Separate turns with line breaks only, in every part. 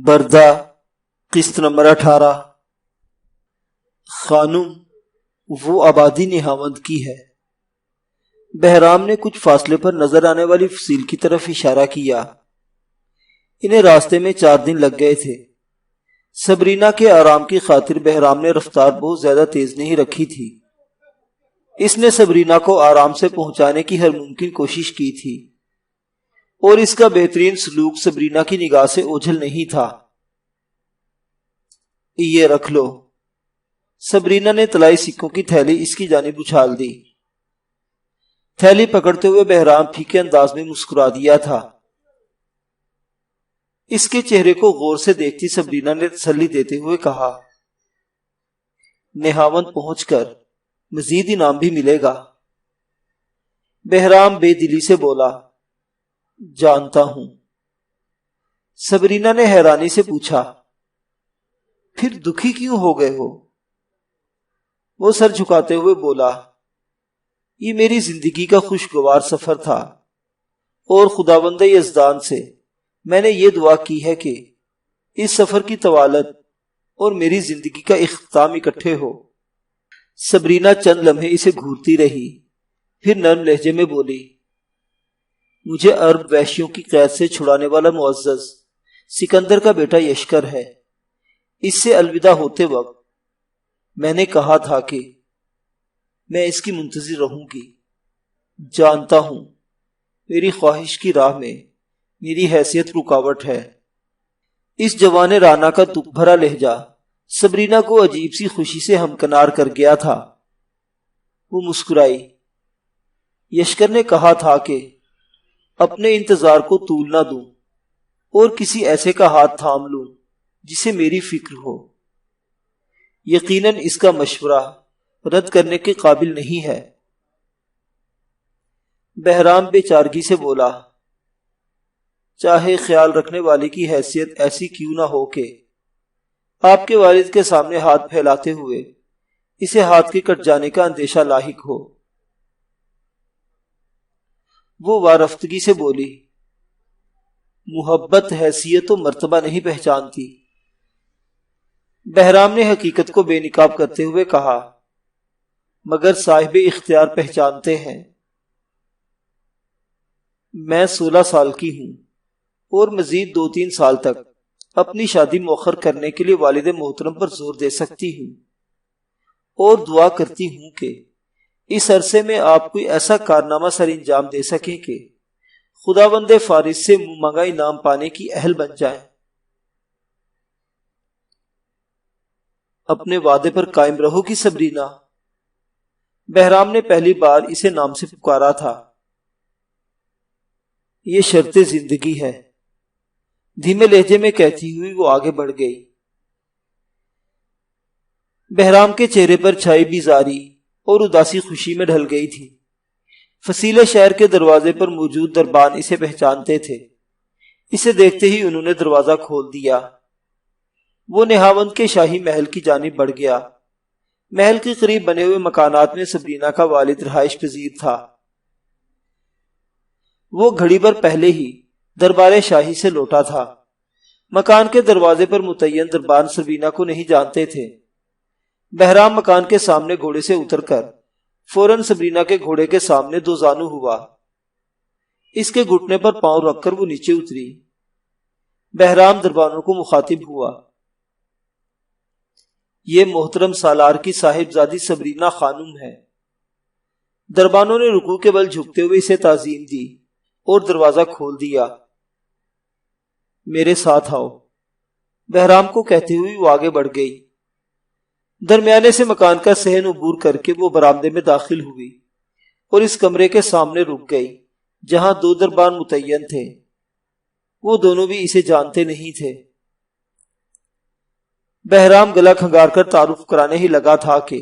بردہ قسط نمبر 18۔ خانم وہ آبادی نہاوند کی ہے۔ بہرام نے کچھ فاصلے پر نظر آنے والی فصیل کی طرف اشارہ کیا۔ انہیں راستے میں 4 دن لگ گئے تھے۔ سبرینا کے آرام کی خاطر بہرام نے رفتار بہت زیادہ تیز نہیں رکھی تھی۔ اس نے سبرینا کو آرام سے پہنچانے کی ہر ممکن کوشش کی تھی، اور اس کا بہترین سلوک سبرینا کی نگاہ سے اوجھل نہیں تھا۔ یہ رکھ لو۔ سبرینا نے طلائی سکوں کی تھیلی اس کی جانب اچھال دی۔ تھیلی پکڑتے ہوئے بہرام پھیکے انداز میں مسکرا دیا تھا۔ اس کے چہرے کو غور سے دیکھتی سبرینا نے تسلی دیتے ہوئے کہا، نہاوند پہنچ کر مزید انعام بھی ملے گا۔ بہرام بے دلی سے بولا، جانتا ہوں۔ سبرینا نے حیرانی سے پوچھا، پھر دکھی کیوں ہو گئے ہو؟ وہ سر جھکاتے ہوئے بولا، یہ میری زندگی کا خوشگوار سفر تھا، اور خداوند یزدان سے میں نے یہ دعا کی ہے کہ اس سفر کی طوالت اور میری زندگی کا اختتام اکٹھے ہو۔ سبرینا چند لمحے اسے گھورتی رہی، پھر نرم لہجے میں بولی، مجھے عرب وحشیوں کی قید سے چھڑانے والا معزز سکندر کا بیٹا یشکر ہے۔ اس سے الوداع ہوتے وقت میں نے کہا تھا کہ میں اس کی منتظر رہوں گی۔ جانتا ہوں میری خواہش کی راہ میں میری حیثیت رکاوٹ ہے۔ اس جوان رانا کا تپ بھرا لہجہ سبرینا کو عجیب سی خوشی سے ہمکنار کر گیا تھا۔ وہ مسکرائی۔ یشکر نے کہا تھا کہ اپنے انتظار کو طول نہ دوں اور کسی ایسے کا ہاتھ تھام لوں جسے میری فکر ہو۔ یقیناً اس کا مشورہ رد کرنے کے قابل نہیں ہے۔ بہرام بے چارگی سے بولا، چاہے خیال رکھنے والے کی حیثیت ایسی کیوں نہ ہو کہ آپ کے والد کے سامنے ہاتھ پھیلاتے ہوئے اسے ہاتھ کے کٹ جانے کا اندیشہ لاحق ہو۔ وہ وارفتگی سے بولی، محبت حیثیت و مرتبہ نہیں پہچانتی۔ بہرام نے حقیقت کو بے نقاب کرتے ہوئے کہا، مگر صاحب اختیار پہچانتے ہیں۔ میں 16 سال کی ہوں اور مزید 2-3 سال تک اپنی شادی مؤخر کرنے کے لیے والد محترم پر زور دے سکتی ہوں، اور دعا کرتی ہوں کہ اس عرصے میں آپ کوئی ایسا کارنامہ سر انجام دے سکیں کہ خداوند فارس سے منہ مانگا انعام پانے کی اہل بن جائیں۔ اپنے وعدے پر قائم رہو گی سبرینا؟ بہرام نے پہلی بار اسے نام سے پکارا تھا۔ یہ شرط زندگی ہے، دھیمے لہجے میں کہتی ہوئی وہ آگے بڑھ گئی۔ بہرام کے چہرے پر چھائی بیزاری اور اداسی خوشی میں ڈھل گئی تھی۔ فصیل شہر کے دروازے پر موجود دربان اسے پہچانتے تھے۔ اسے دیکھتے ہی انہوں نے دروازہ کھول دیا۔ وہ نہاوند کے شاہی محل کی جانب بڑھ گیا۔ محل کے قریب بنے ہوئے مکانات میں سبرینا کا والد رہائش پذیر تھا۔ وہ گھڑی بھر پہلے ہی دربار شاہی سے لوٹا تھا۔ مکان کے دروازے پر متعین دربان سبرینا کو نہیں جانتے تھے۔ بہرام مکان کے سامنے گھوڑے سے اتر کر فوراً سبرینا کے گھوڑے کے سامنے دو زانو ہوا۔ اس کے گھٹنے پر پاؤں رکھ کر وہ نیچے اتری۔ بہرام دربانوں کو مخاطب ہوا، یہ محترم سالار کی صاحبزادی سبرینا خانم ہے۔ دربانوں نے رکوع کے بل جھکتے ہوئے اسے تعظیم دی اور دروازہ کھول دیا۔ میرے ساتھ آؤ، بہرام کو کہتے ہوئے وہ آگے بڑھ گئی۔ درمیانے سے مکان کا صحن عبور کر کے وہ برآمدے میں داخل ہوئی اور اس کمرے کے سامنے رک گئی جہاں 2 دربان متعین تھے۔ وہ دونوں بھی اسے جانتے نہیں تھے۔ بہرام گلا کھنگار کر تعارف کرانے ہی لگا تھا کہ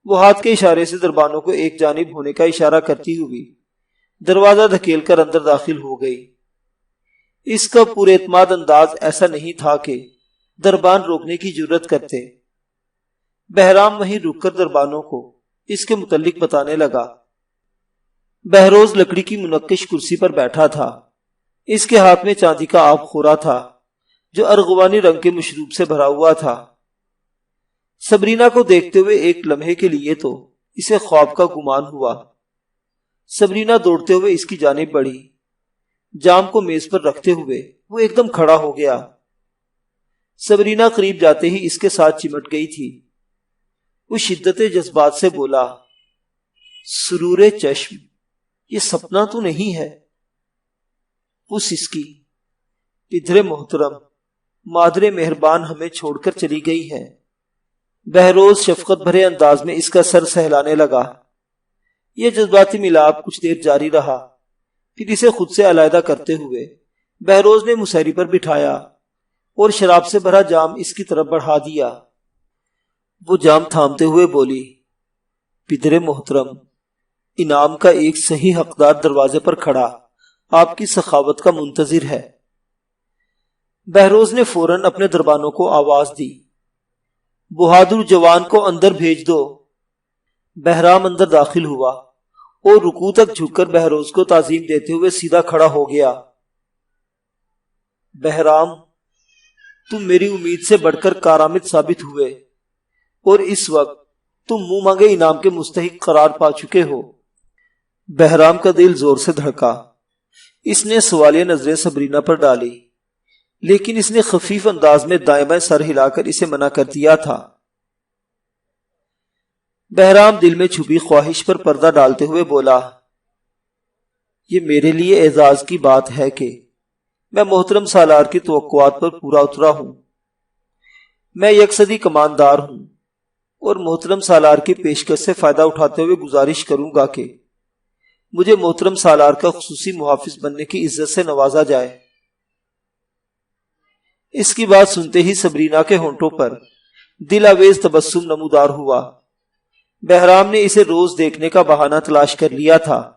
وہ ہاتھ کے اشارے سے دربانوں کو ایک جانب ہونے کا اشارہ کرتی ہوئی دروازہ دھکیل کر اندر داخل ہو گئی۔ اس کا پورے اعتماد انداز ایسا نہیں تھا کہ دربان روکنے کی جرت کرتے۔ بہرام وہیں رک کر دربانوں کو اس کے متعلق بتانے لگا۔ بہروز لکڑی کی منقش کرسی پر بیٹھا تھا۔ اس کے ہاتھ میں چاندی کا آپ خورا تھا۔ جو ارغوانی رنگ کے مشروب سے بھرا ہوا تھا۔ سبرینا کو دیکھتے ہوئے ایک لمحے کے لیے تو اسے خواب کا گمان ہوا۔ سبرینا دوڑتے ہوئے اس کی جانب بڑھی۔ جام کو میز پر رکھتے ہوئے وہ ایک دم کھڑا ہو گیا۔ سبرینا قریب جاتے ہی اس کے ساتھ چمٹ گئی تھی۔ وہ شدت جذبات سے بولا، سرور چشم، یہ سپنا تو نہیں ہے؟ وہ سسکی، پدر محترم، مادر مہربان ہمیں چھوڑ کر چلی گئی ہے۔ بہروز شفقت بھرے انداز میں اس کا سر سہلانے لگا۔ یہ جذباتی ملاپ کچھ دیر جاری رہا، پھر اسے خود سے علیحدہ کرتے ہوئے بہروز نے مسہری پر بٹھایا اور شراب سے بھرا جام اس کی طرف بڑھا دیا۔ وہ جام تھامتے ہوئے بولی، پدر محترم، انعام کا ایک صحیح حقدار دروازے پر کھڑا آپ کی سخاوت کا منتظر ہے۔ بہروز نے فوراً اپنے دربانوں کو آواز دی، بہادر جوان کو اندر بھیج دو۔ بہرام اندر داخل ہوا اور رکوع تک جھک کر بہروز کو تعظیم دیتے ہوئے سیدھا کھڑا ہو گیا۔ بہرام، تم میری امید سے بڑھ کر کارآمد ثابت ہوئے اور اس وقت تم منہ مانگے انعام کے مستحق قرار پا چکے ہو۔ بہرام کا دل زور سے دھڑکا۔ اس نے سوالیہ نظریں سبرینا پر ڈالی، لیکن اس نے خفیف انداز میں دائیں بائیں سر ہلا کر اسے منع کر دیا تھا۔ بہرام دل میں چھپی خواہش پر پردہ ڈالتے ہوئے بولا، یہ میرے لیے اعزاز کی بات ہے کہ میں محترم سالار کی توقعات پر پورا اترا ہوں۔ میں یک صدی کماندار ہوں اور محترم سالار کی پیشکش سے فائدہ اٹھاتے ہوئے گزارش کروں گا کہ مجھے محترم سالار کا خصوصی محافظ بننے کی عزت سے نوازا جائے۔ اس کی بات سنتے ہی سبرینا کے ہونٹوں پر دل آویز تبسم نمودار ہوا۔ بہرام نے اسے روز دیکھنے کا بہانہ تلاش کر لیا تھا۔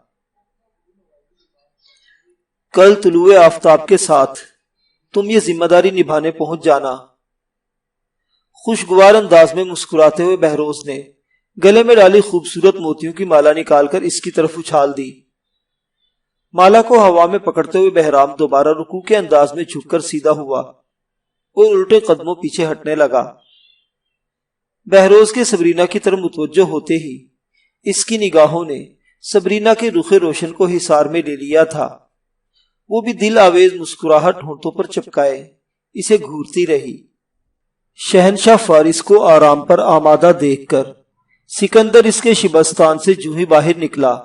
کل طلوع آفتاب کے ساتھ تم یہ ذمہ داری نبھانے پہنچ جانا۔ خوشگوار انداز میں مسکراتے ہوئے بہروز نے گلے میں ڈالی خوبصورت موتیوں کی مالا نکال کر اس کی طرف اچھال دی۔ مالا کو ہوا میں پکڑتے ہوئے بہرام دوبارہ رکوع کے انداز میں جھک کر سیدھا ہوا اور الٹے قدموں پیچھے ہٹنے لگا۔ بہروز کے سبرینا کی طرف متوجہ ہوتے ہی اس کی نگاہوں نے سبرینا کے رخ روشن کو حصار میں لے لیا تھا۔ وہ بھی دل آویز مسکراہٹ ہونٹوں پر چپکائے اسے گھورتی رہی۔ شہنشاہ فارس کو آرام پر آمادہ دیکھ کر سکندر اس کے شبستان سے جو ہی باہر نکلا،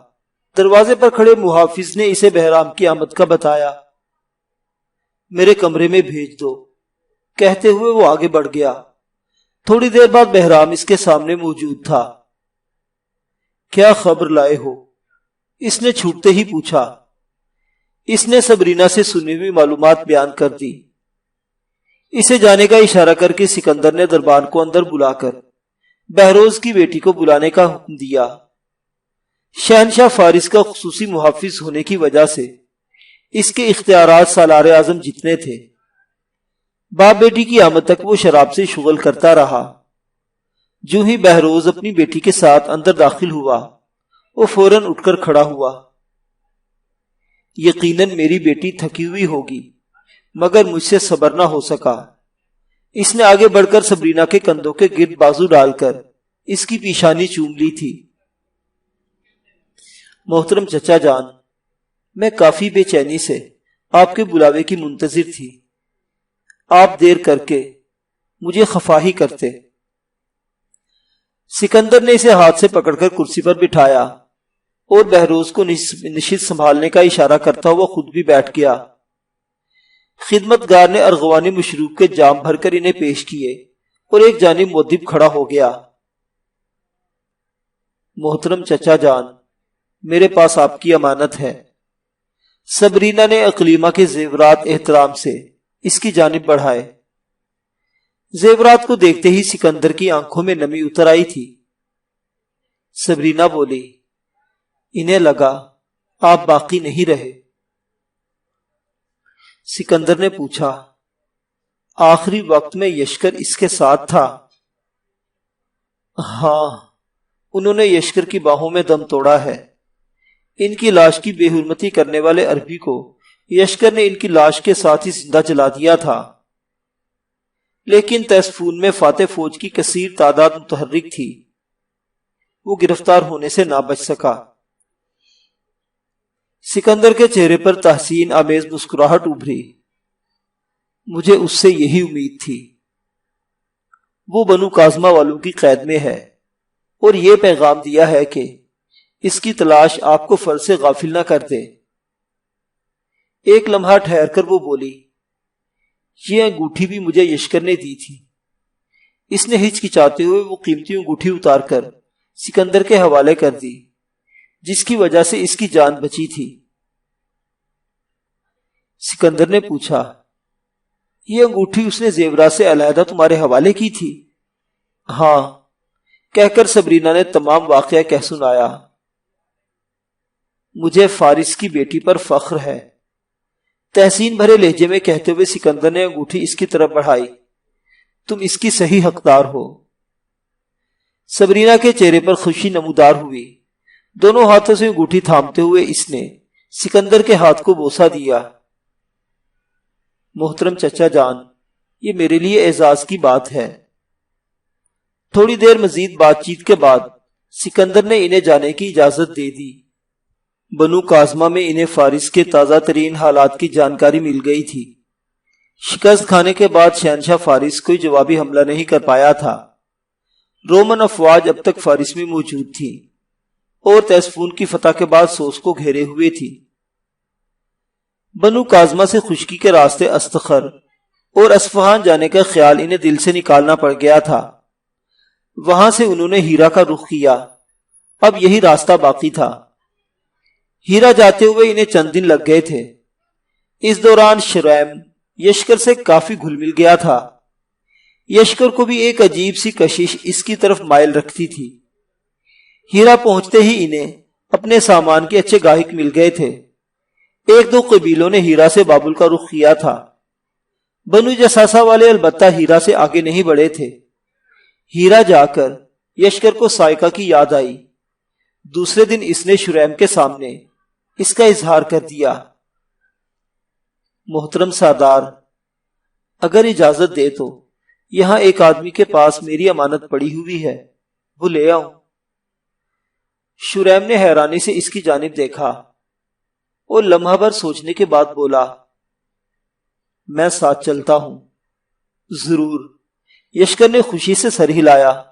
دروازے پر کھڑے محافظ نے اسے بہرام کی آمد کا بتایا۔ میرے کمرے میں بھیج دو، کہتے ہوئے وہ آگے بڑھ گیا۔ تھوڑی دیر بعد بہرام اس کے سامنے موجود تھا۔ کیا خبر لائے ہو؟ اس نے چھوٹتے ہی پوچھا۔ اس نے سبرینا سے سنی ہوئی معلومات بیان کر دی۔ اسے جانے کا اشارہ کر کے سکندر نے دربان کو اندر بلا کر بہروز کی بیٹی کو بلانے کا حکم دیا۔ شہنشاہ فارس کا خصوصی محافظ ہونے کی وجہ سے اس کے اختیارات سالار اعظم جتنے تھے۔ باپ بیٹی کی آمد تک وہ شراب سے شغل کرتا رہا۔ جو ہی بہروز اپنی بیٹی کے ساتھ اندر داخل ہوا، وہ فوراً اٹھ کر کھڑا ہوا۔ یقیناً میری بیٹی تھکی ہوئی ہوگی، مگر مجھ سے صبر نہ ہو سکا۔ اس نے آگے بڑھ کر سبرینا کے کندھوں کے گرد بازو ڈال کر اس کی پیشانی چوم لی تھی۔ محترم چچا جان، میں کافی بے چینی سے آپ کے بلاوے کی منتظر تھی۔ آپ دیر کر کے مجھے خفا ہی کرتے۔ سکندر نے اسے ہاتھ سے پکڑ کر کرسی پر بٹھایا اور بہروز کو نشست سنبھالنے کا اشارہ کرتا ہوا خود بھی بیٹھ گیا۔ خدمتگار نے ارغوانی مشروب کے جام بھر کر انہیں پیش کیے اور ایک جانب مؤدب کھڑا ہو گیا۔ محترم چچا جان، میرے پاس آپ کی امانت ہے۔ سبرینا نے اقلیمہ کے زیورات احترام سے اس کی جانب بڑھائے۔ زیورات کو دیکھتے ہی سکندر کی آنکھوں میں نمی اتر آئی تھی۔ سبرینا بولی، انہیں لگا آپ باقی نہیں رہے۔ سکندر نے پوچھا، آخری وقت میں یشکر اس کے ساتھ تھا؟ ہاں، انہوں نے یشکر کی باہوں میں دم توڑا ہے۔ ان کی لاش کی بے حرمتی کرنے والے عربی کو یشکر نے ان کی لاش کے ساتھ ہی زندہ جلا دیا تھا۔ لیکن تیسفون میں فاتح فوج کی کثیر تعداد متحرک تھی، وہ گرفتار ہونے سے نہ بچ سکا۔ سکندر کے چہرے پر تحسین آمیز مسکراہٹ ابھری۔ مجھے اس سے یہی امید تھی۔ وہ بنو کاظمہ والوں کی قید میں ہے اور یہ پیغام دیا ہے کہ اس کی تلاش آپ کو فرض سے غافل نہ کر دے۔ ایک لمحہ ٹھہر کر وہ بولی، یہ انگوٹھی بھی مجھے یشکر نے دی تھی۔ اس نے ہچکچاتے ہوئے وہ قیمتی انگوٹھی اتار کر سکندر کے حوالے کر دی، جس کی وجہ سے اس کی جان بچی تھی۔ سکندر نے پوچھا، یہ انگوٹھی اس نے زیورات سے علیحدہ تمہارے حوالے کی تھی؟ ہاں، کہہ کر سبرینا نے تمام واقعہ کہہ سنایا۔ مجھے فارس کی بیٹی پر فخر ہے، تحسین بھرے لہجے میں کہتے ہوئے سکندر نے انگوٹھی اس کی طرف بڑھائی۔ تم اس کی صحیح حقدار ہو۔ سبرینا کے چہرے پر خوشی نمودار ہوئی۔ دونوں ہاتھوں سے انگوٹھی تھامتے ہوئے اس نے سکندر کے ہاتھ کو بوسہ دیا۔ محترم چچا جان، یہ میرے لیے اعزاز کی بات ہے۔ تھوڑی دیر مزید بات چیت کے بعد سکندر نے انہیں جانے کی اجازت دے دی۔ بنو کاظمہ میں انہیں فارس کے تازہ ترین حالات کی جانکاری مل گئی تھی۔ شکست کھانے کے بعد شہنشاہ فارس کوئی جوابی حملہ نہیں کر پایا تھا۔ رومن افواج اب تک فارس میں موجود تھی اور تیسفون کی فتح کے بعد سوس کو گھیرے ہوئے تھی۔ بنو کاظمہ سے خشکی کے راستے استخر اور اصفہان جانے کا خیال انہیں دل سے نکالنا پڑ گیا تھا۔ وہاں سے انہوں نے ہیرا کا رخ کیا۔ اب یہی راستہ باقی تھا۔ ہیرا جاتے ہوئے انہیں چند دن لگ گئے تھے۔ اس دوران شریم یشکر سے کافی گھل مل گیا تھا۔ یشکر کو بھی ایک عجیب سی کشش اس کی طرف مائل رکھتی تھی۔ ہیرا پہنچتے ہی انہیں اپنے سامان کے اچھے گاہک مل گئے تھے۔ ایک دو قبیلوں نے ہیرا سے بابل کا رخ کیا تھا۔ بنو جساسا والے البتہ ہیرا سے آگے نہیں بڑھے تھے۔ ہیرا جا کر یشکر کو سائقہ کی یاد آئی۔ دوسرے دن اس نے شریم کے سامنے اس کا اظہار کر دیا۔ محترم سردار، اگر اجازت دے تو یہاں ایک آدمی کے پاس میری امانت پڑی ہوئی ہے، وہ لے آؤں؟ شریم نے حیرانی سے اس کی جانب دیکھا اور لمحہ بھر سوچنے کے بعد بولا، میں ساتھ چلتا ہوں۔ ضرور، یشکر نے خوشی سے سر ہلایا۔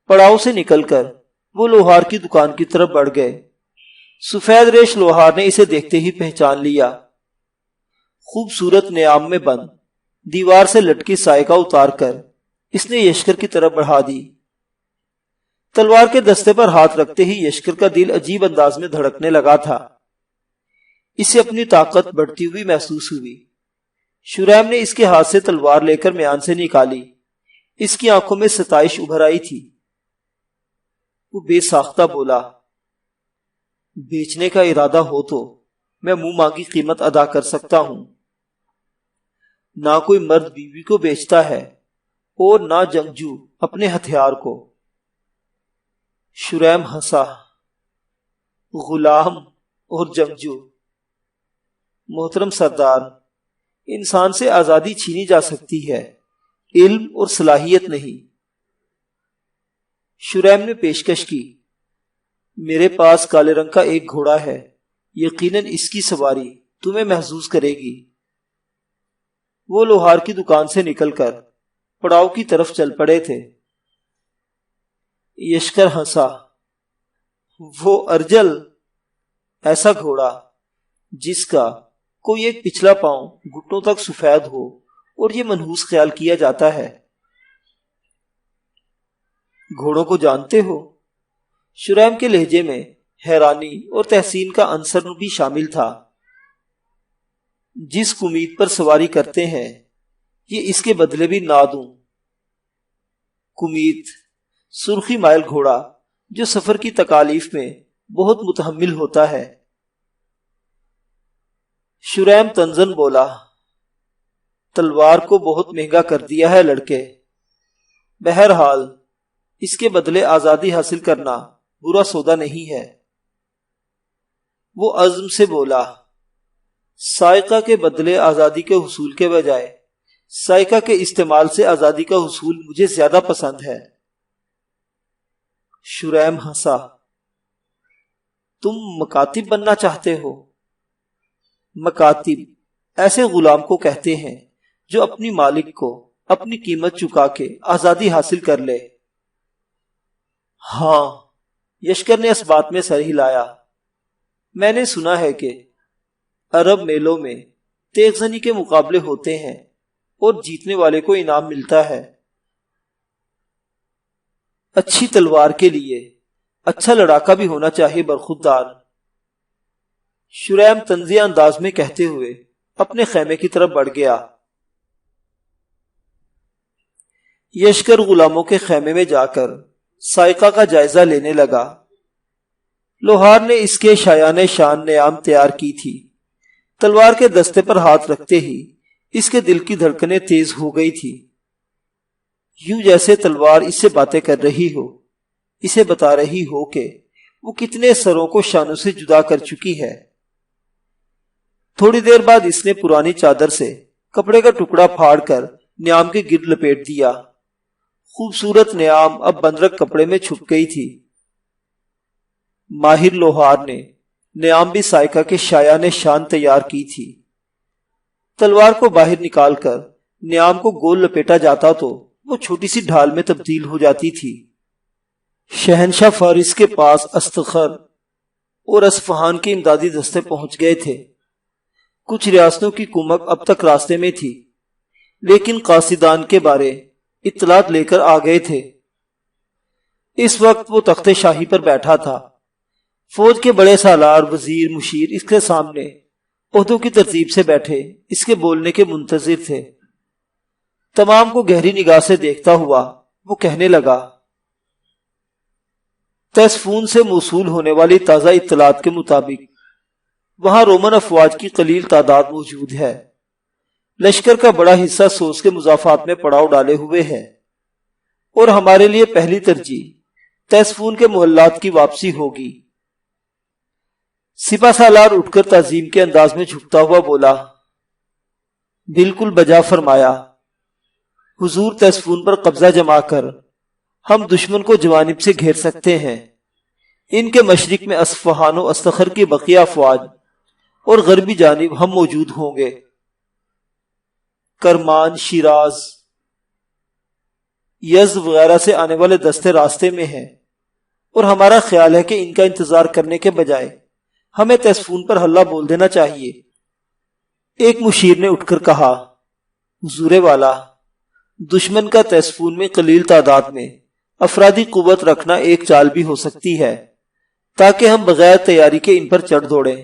پڑاؤ سے نکل کر وہ لوہار کی دکان کی طرف بڑھ گئے۔ سفید ریش لوہار نے اسے دیکھتے ہی پہچان لیا۔ خوبصورت نیام میں بند دیوار سے لٹکی سائقہ اتار کر اس نے یشکر کی طرف بڑھا دی۔ تلوار کے دستے پر ہاتھ رکھتے ہی یشکر کا دل عجیب انداز میں دھڑکنے لگا تھا۔ اسے اپنی طاقت بڑھتی ہوئی محسوس ہوئی۔ شریم نے اس کے ہاتھ سے تلوار لے کر میان سے نکالی۔ اس کی آنکھوں میں ستائش ابھر آئی تھی۔ وہ بے ساختہ بولا، بیچنے کا ارادہ ہو تو میں منہ مانگی قیمت ادا کر سکتا ہوں۔ نہ کوئی مرد بیوی کو بیچتا ہے اور نہ جنگجو اپنے ہتھیار کو۔ شریم ہنسا، غلام اور جنگجو؟ محترم سردار، انسان سے آزادی چھینی جا سکتی ہے، علم اور صلاحیت نہیں۔ شریم نے پیشکش کی، میرے پاس کالے رنگ کا ایک گھوڑا ہے، یقیناً اس کی سواری تمہیں محظوظ کرے گی۔ وہ لوہار کی دکان سے نکل کر پڑاؤ کی طرف چل پڑے تھے۔ یشکر ہنسا، وہ ارجل، ایسا گھوڑا جس کا کوئی ایک پچھلا پاؤں گھٹنوں تک سفید ہو اور یہ منحوس خیال کیا جاتا ہے۔ گھوڑوں کو جانتے ہو؟ شریم کے لہجے میں حیرانی اور تحسین کا عنصر بھی شامل تھا۔ جس کمید پر سواری کرتے ہیں یہ اس کے بدلے بھی نہ دوں۔ کمید، سرخی مائل گھوڑا جو سفر کی تکالیف میں بہت متحمل ہوتا ہے۔ شریم تنزن بولا، تلوار کو بہت مہنگا کر دیا ہے لڑکے، بہرحال اس کے بدلے آزادی حاصل کرنا برا سودا نہیں ہے۔ وہ عزم سے بولا، سائقہ کے بدلے آزادی کے حصول کے بجائے سائقہ کے استعمال سے آزادی کا حصول مجھے زیادہ پسند ہے۔ شریم ہنسا۔ تم مکاتب بننا چاہتے ہو؟ مکاتب ایسے غلام کو کہتے ہیں جو اپنی مالک کو اپنی قیمت چکا کے آزادی حاصل کر لے۔ ہاں، یشکر نے اس بات میں سر ہلایا۔ میں نے سنا ہے کہ عرب میلوں میں تیغ زنی کے مقابلے ہوتے ہیں اور جیتنے والے کو انعام ملتا ہے۔ اچھی تلوار کے لیے اچھا لڑاکا بھی ہونا چاہیے برخوردار، شریم طنزیہ انداز میں کہتے ہوئے اپنے خیمے کی طرف بڑھ گیا۔ یشکر غلاموں کے خیمے میں جا کر سائقہ کا جائزہ لینے لگا۔ لوہار نے اس کے شایان شان نیام تیار کی تھی۔ تلوار کے دستے پر ہاتھ رکھتے ہی اس کے دل کی دھڑکنیں تیز ہو گئی تھی، یوں جیسے تلوار اس سے باتیں کر رہی ہو، اسے بتا رہی ہو کہ وہ کتنے سروں کو شانوں سے جدا کر چکی ہے۔ تھوڑی دیر بعد اس نے پرانی چادر سے کپڑے کا ٹکڑا پھاڑ کر نیام کے گرد لپیٹ دیا۔ خوبصورت نیام اب بندرک کپڑے میں چھپ گئی تھی۔ ماہر لوہار نے نیام بھی سائقہ کے شایان شان تیار کی تھی۔ تلوار کو باہر نکال کر نیام کو گول لپیٹا جاتا تو وہ چھوٹی سی ڈھال میں تبدیل ہو جاتی تھی۔ شہنشاہ فارس کے پاس استخر اور اصفہان کے امدادی دستے پہنچ گئے تھے۔ کچھ ریاستوں کی کمک اب تک راستے میں تھی، لیکن قاصدان کے بارے اطلاعات لے کر آ گئے تھے۔ اس وقت وہ تخت شاہی پر بیٹھا تھا۔ فوج کے بڑے سالار، وزیر، مشیر اس کے سامنے عہدوں کی ترتیب سے بیٹھے اس کے بولنے کے منتظر تھے۔ تمام کو گہری نگاہ سے دیکھتا ہوا وہ کہنے لگا، تیسفون سے موصول ہونے والی تازہ اطلاعات کے مطابق وہاں رومن افواج کی قلیل تعداد موجود ہے۔ لشکر کا بڑا حصہ سوز کے مضافات میں پڑاؤ ڈالے ہوئے ہے اور ہمارے لیے پہلی ترجیح تیسفون کے محلات کی واپسی ہوگی۔ سپہ سالار اٹھ کر تعظیم کے انداز میں جھکتا ہوا بولا، بالکل بجا فرمایا حضور، تیسفون پر قبضہ جما کر ہم دشمن کو جوانب سے گھیر سکتے ہیں۔ ان کے مشرق میں اصفہان و استخر کی بقیہ افواج اور غربی جانب ہم موجود ہوں گے۔ کرمان، شیراز، یزد وغیرہ سے آنے والے دستے راستے میں ہیں اور ہمارا خیال ہے کہ ان کا انتظار کرنے کے بجائے ہمیں تیسفون پر حملہ بول دینا چاہیے۔ ایک مشیر نے اٹھ کر کہا، حضور والا، دشمن کا تیسفون میں قلیل تعداد میں افرادی قوت رکھنا ایک چال بھی ہو سکتی ہے تاکہ ہم بغیر تیاری کے ان پر چڑھ دوڑیں۔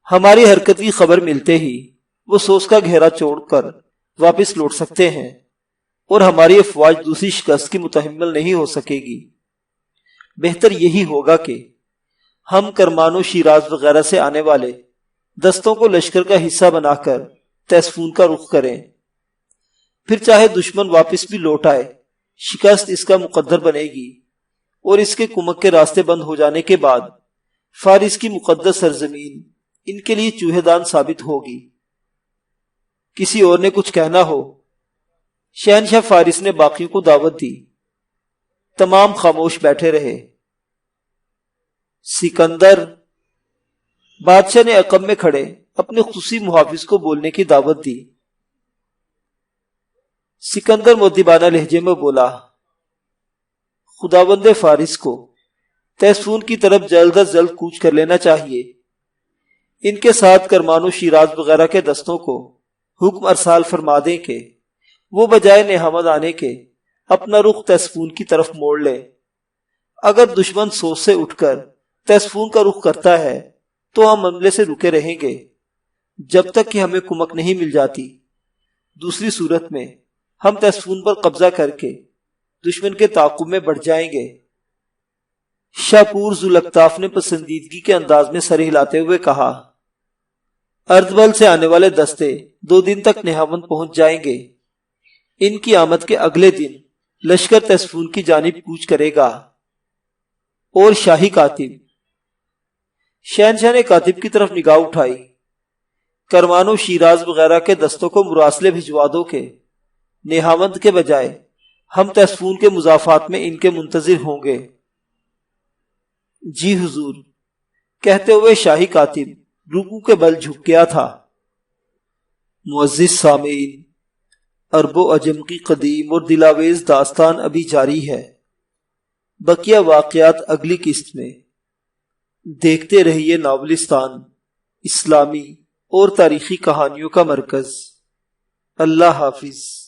ہماری حرکت کی خبر ملتے ہی وہ سوز کا گھیرا چھوڑ کر واپس لوٹ سکتے ہیں اور ہماری افواج دوسری شکست کی متحمل نہیں ہو سکے گی۔ بہتر یہی ہوگا کہ ہم کرمان و شیراز وغیرہ سے آنے والے دستوں کو لشکر کا حصہ بنا کر تیسفون کا رخ کریں۔ پھر چاہے دشمن واپس بھی لوٹ آئے، شکست اس کا مقدر بنے گی اور اس کے کمک کے راستے بند ہو جانے کے بعد فارس کی مقدس سرزمین ان کے لیے چوہے دان ثابت ہوگی۔ کسی اور نے کچھ کہنا ہو؟ شہنشاہ فارس نے باقیوں کو دعوت دی۔ تمام خاموش بیٹھے رہے۔ سکندر، بادشاہ نے عقب میں کھڑے اپنے خصوصی محافظ کو بولنے کی دعوت دی۔ سکندر مؤدبانہ لہجے میں بولا، خداوند فارس کو تیسفون کی طرف جلد از جلد کوچ کر لینا چاہیے۔ ان کے ساتھ کرمان و شیراز وغیرہ کے دستوں کو حکم ارسال فرما دیں کہ وہ بجائے نہامد آنے کے اپنا رخ تیسفون کی طرف موڑ لے۔ اگر دشمن سوز سے اٹھ کر تیسفون کا رخ کرتا ہے تو ہم حملے سے رکے رہیں گے جب تک کہ ہمیں کمک نہیں مل جاتی۔ دوسری صورت میں ہم تیسفون پر قبضہ کر کے دشمن کے تعاقب میں بڑھ جائیں گے۔ شاپور ذوالکتاف نے پسندیدگی کے انداز میں سر ہلاتے ہوئے کہا، اردبل سے آنے والے دستے 2 دن تک نہاوند پہنچ جائیں گے۔ ان کی آمد کے اگلے دن لشکر تیسفون کی جانب کوچ کرے گا۔ اور شاہی کاتب، شہنشاہ نے کاتب کی طرف نگاہ اٹھائی۔ کرمان و شیراز وغیرہ کے دستوں کو مراسلے بھجوا دو کہ نیہامند کے بجائے ہم تیسفون کے مضافات میں ان کے منتظر ہوں گے۔ جی حضور، کہتے ہوئے شاہی کاتب رکوع کے بل جھک گیا تھا۔ معزز سامعین، عرب و عجم کی قدیم اور دلاویز داستان ابھی جاری ہے۔ بقیہ واقعات اگلی قسط میں۔ دیکھتے رہیے ناولستان، اسلامی اور تاریخی کہانیوں کا مرکز۔ اللہ حافظ۔